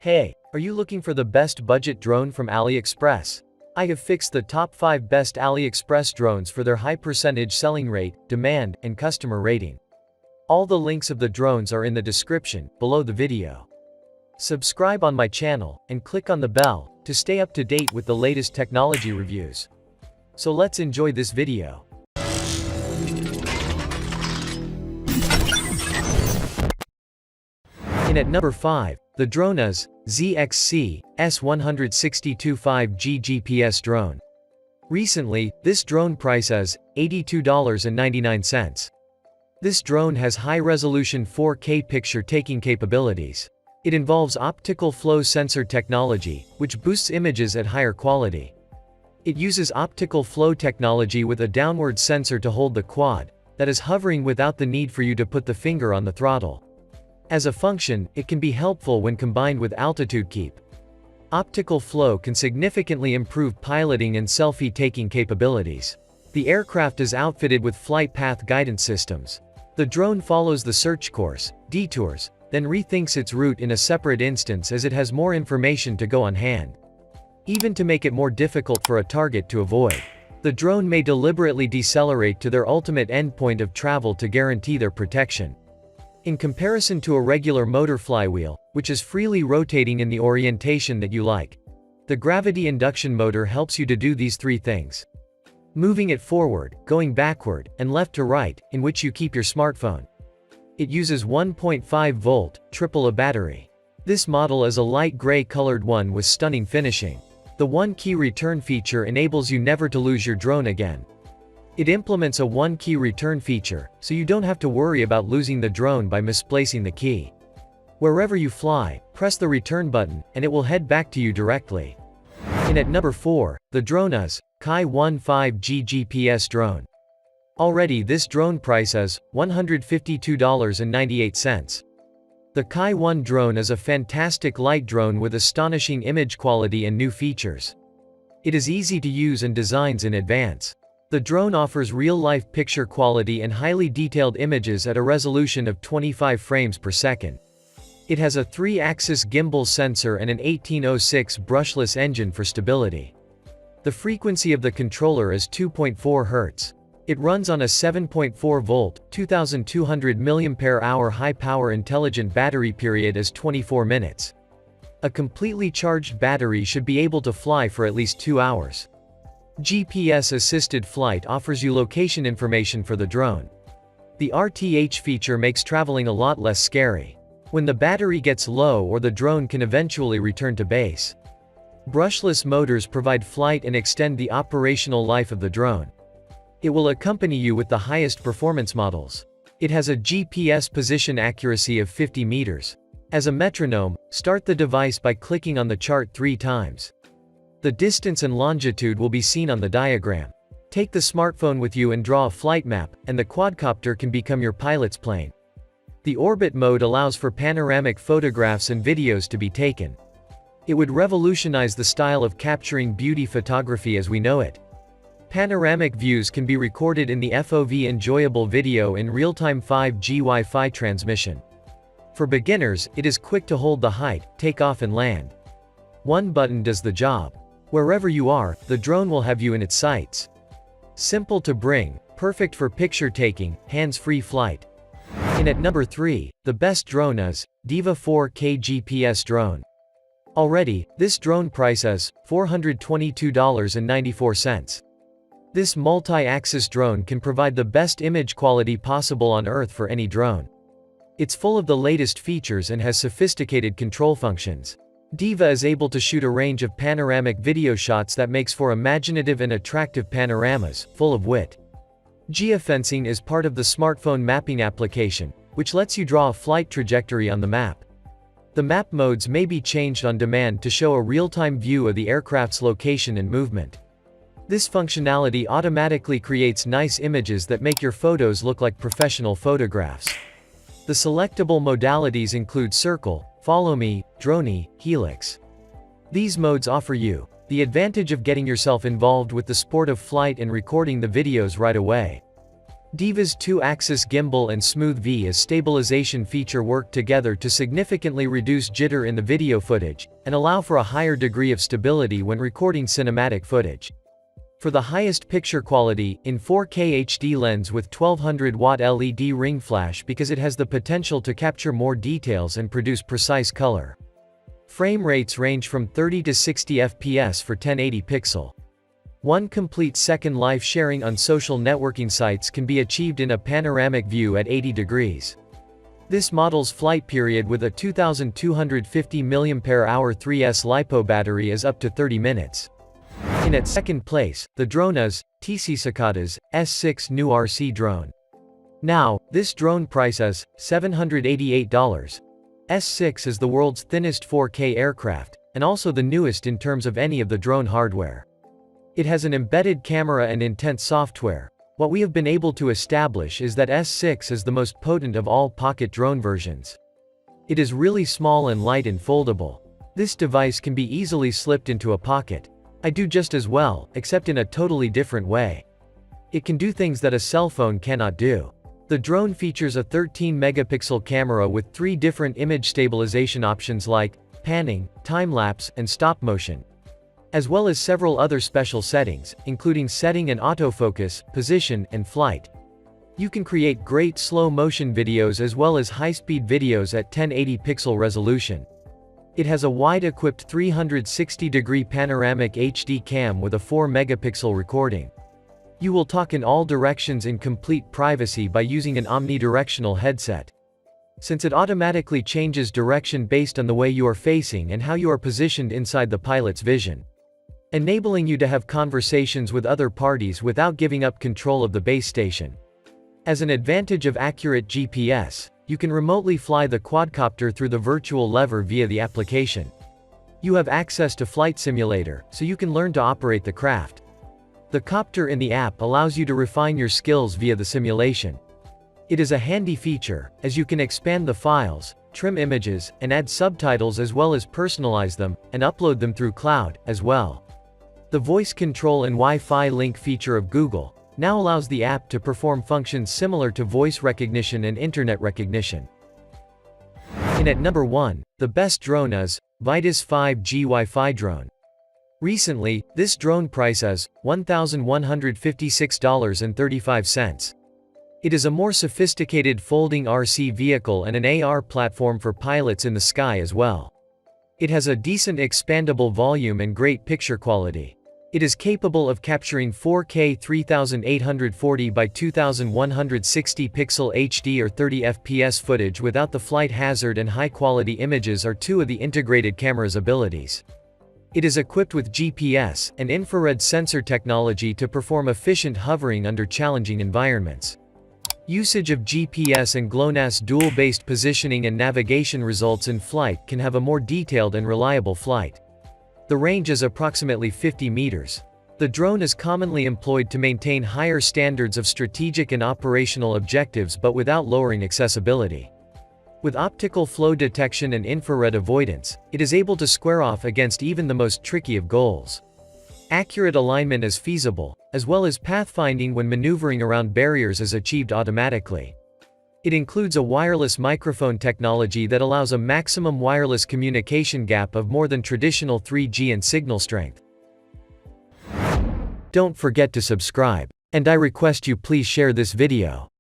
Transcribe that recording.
Hey, are you looking for the best budget drone from Aliexpress? I have fixed the top 5 best Aliexpress drones for their high percentage selling rate, demand, and customer rating. All the links of the drones are in the description, below the video. Subscribe on my channel, and click on the bell, to stay up to date with the latest technology reviews. So let's enjoy this video. And at number 5, the Drone's ZXC S162.5G GPS drone. Recently, this drone price is $82.99. This drone has high-resolution 4K picture-taking capabilities. It involves optical flow sensor technology, which boosts images at higher quality. It uses optical flow technology with a downward sensor to hold the quad, that is hovering without the need for you to put the finger on the throttle. As a function, it can be helpful when combined with altitude keep. Optical flow can significantly improve piloting and selfie-taking capabilities. The aircraft is outfitted with flight path guidance systems. The drone follows the search course, detours, then rethinks its route in a separate instance as it has more information to go on hand. Even to make it more difficult for a target to avoid, the drone may deliberately decelerate to their ultimate endpoint of travel to guarantee their protection. In comparison to a regular motor flywheel, which is freely rotating in the orientation that you like, the gravity induction motor helps you to do these three things. Moving it forward, going backward, and left to right, in which you keep your smartphone. It uses 1.5-volt, triple-A battery. This model is a light gray colored one with stunning finishing. The one-key return feature enables you never to lose your drone again. It implements a one-key return feature, so you don't have to worry about losing the drone by misplacing the key. Wherever you fly, press the return button, and it will head back to you directly. And at number 4, the Drone's Kai-1 GPS drone. Already this drone price is $152.98. The Kai-1 drone is a fantastic light drone with astonishing image quality and new features. It is easy to use and designs in advance. The drone offers real-life picture quality and highly detailed images at a resolution of 25 frames per second. It has a 3-axis gimbal sensor and an 1806 brushless engine for stability. The frequency of the controller is 2.4 Hz. It runs on a 7.4-volt, 2200 mAh high-power intelligent battery. Period is 24 minutes. A completely charged battery should be able to fly for at least 2 hours. GPS-assisted flight offers you location information for the drone. The RTH feature makes traveling a lot less scary. When the battery gets low or the drone can eventually return to base. Brushless motors provide flight and extend the operational life of the drone. It will accompany you with the highest performance models. It has a GPS position accuracy of 50 meters. As a metronome, start the device by clicking on the chart 3 times. The distance and longitude will be seen on the diagram. Take the smartphone with you and draw a flight map, and the quadcopter can become your pilot's plane. The orbit mode allows for panoramic photographs and videos to be taken. It would revolutionize the style of capturing beauty photography as we know it. Panoramic views can be recorded in the FOV enjoyable video in real-time 5G Wi-Fi transmission. For beginners, it is quick to hold the height, take off and land. One button does the job. Wherever you are, the drone will have you in its sights. Simple to bring, perfect for picture-taking, hands-free flight. And at number 3, the best drone is Diva 4K GPS drone. Already, this drone price is $422.94. This multi-axis drone can provide the best image quality possible on Earth for any drone. It's full of the latest features and has sophisticated control functions. Diva is able to shoot a range of panoramic video shots that makes for imaginative and attractive panoramas, full of wit. Geofencing is part of the smartphone mapping application, which lets you draw a flight trajectory on the map. The map modes may be changed on demand to show a real-time view of the aircraft's location and movement. This functionality automatically creates nice images that make your photos look like professional photographs. The selectable modalities include Circle, Follow Me, Drone, Helix. These modes offer you the advantage of getting yourself involved with the sport of flight and recording the videos right away. Diva's 2-axis gimbal and smooth V-as stabilization feature work together to significantly reduce jitter in the video footage, and allow for a higher degree of stability when recording cinematic footage. For the highest picture quality, in 4K HD lens with 1200-watt LED ring flash because it has the potential to capture more details and produce precise color. Frame rates range from 30 to 60 FPS for 1080 pixel. 1 complete second live sharing on social networking sites can be achieved in a panoramic view at 80 degrees. This model's flight period with a 2250 mAh 3S LiPo battery is up to 30 minutes. In at second place, the drone is TC Cicada's S6 new RC drone. Now, this drone price is $788. S6 is the world's thinnest 4K aircraft, and also the newest in terms of any of the drone hardware. It has an embedded camera and intense software. What we have been able to establish is that S6 is the most potent of all pocket drone versions. It is really small and light and foldable. This device can be easily slipped into a pocket. I do just as well, except in a totally different way. It can do things that a cell phone cannot do. The drone features a 13-megapixel camera with 3 different image stabilization options like panning, time-lapse, and stop motion, as well as several other special settings, including setting and autofocus, position, and flight. You can create great slow-motion videos as well as high-speed videos at 1080 pixel resolution. It has a wide-equipped 360-degree panoramic HD cam with a 4-megapixel recording. You will talk in all directions in complete privacy by using an omnidirectional headset. Since it automatically changes direction based on the way you are facing and how you are positioned inside the pilot's vision, enabling you to have conversations with other parties without giving up control of the base station. As an advantage of accurate GPS, you can remotely fly the quadcopter through the virtual lever via the application. You have access to Flight Simulator, so you can learn to operate the craft. The copter in the app allows you to refine your skills via the simulation. It is a handy feature, as you can expand the files, trim images, and add subtitles as well as personalize them, and upload them through cloud, as well. The voice control and Wi-Fi link feature of Google now allows the app to perform functions similar to voice recognition and internet recognition. And at number 1, the best drone is Vitis 5G Wi-Fi drone. Recently, this drone price is $1,156.35. It is a more sophisticated folding RC vehicle and an AR platform for pilots in the sky as well. It has a decent expandable volume and great picture quality. It is capable of capturing 4K 3840 by 2160 pixel HD or 30 FPS footage without the flight hazard, and high-quality images are 2 of the integrated camera's abilities. It is equipped with GPS and infrared sensor technology to perform efficient hovering under challenging environments. Usage of GPS and GLONASS dual-based positioning and navigation results in flight can have a more detailed and reliable flight. The range is approximately 50 meters. The drone is commonly employed to maintain higher standards of strategic and operational objectives but without lowering accessibility. With optical flow detection and infrared avoidance, it is able to square off against even the most tricky of goals. Accurate alignment is feasible, as well as pathfinding when maneuvering around barriers is achieved automatically. It includes a wireless microphone technology that allows a maximum wireless communication gap of more than traditional 3G and signal strength. Don't forget to subscribe, and I request you please share this video.